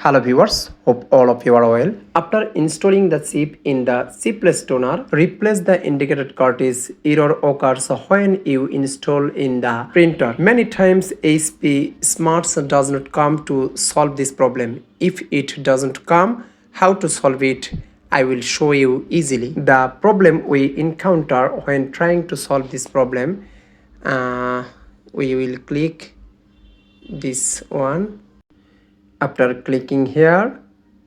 Hello viewers, hope all of you are well. After installing the chip in the chipless toner, replace the indicated cartridge. Error occurs when you install in the printer. Many times HP Smarts does not come to solve this problem. If it doesn't come, how to solve it? I will show you easily. The problem we encounter when trying to solve this problem, we will click this one. After clicking here,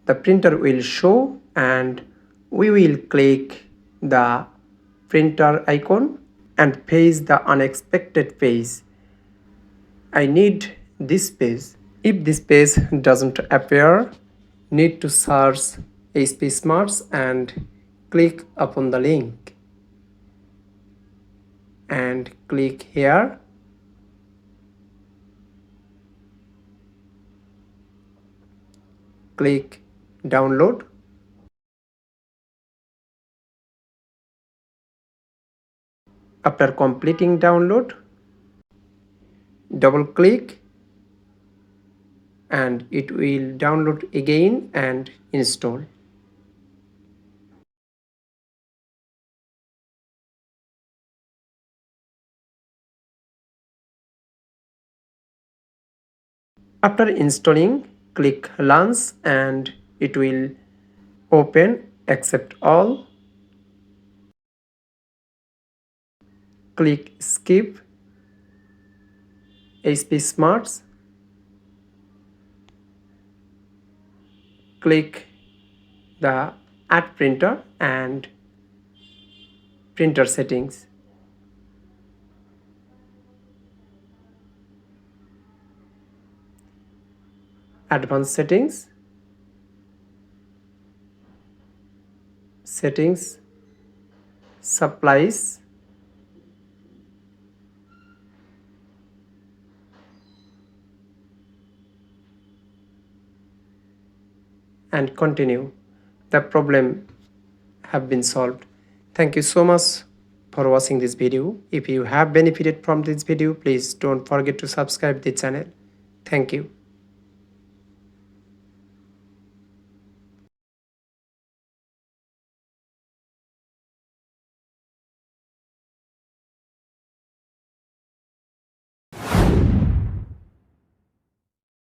the printer will show and we will click the printer icon and paste the unexpected page. I need this page. If this page doesn't appear, need to search HP Smarts and click upon the link and click here. Click download. After completing download, double click and it will download again and install. After installing, click launch and it will open. Accept all. Click skip. HP Smarts. Click the add printer and printer settings. Advanced settings. Settings. Supplies. And continue. The problem have been solved. Thank you so much for watching this video. If you have benefited from this video, please don't forget to subscribe the channel. Thank you.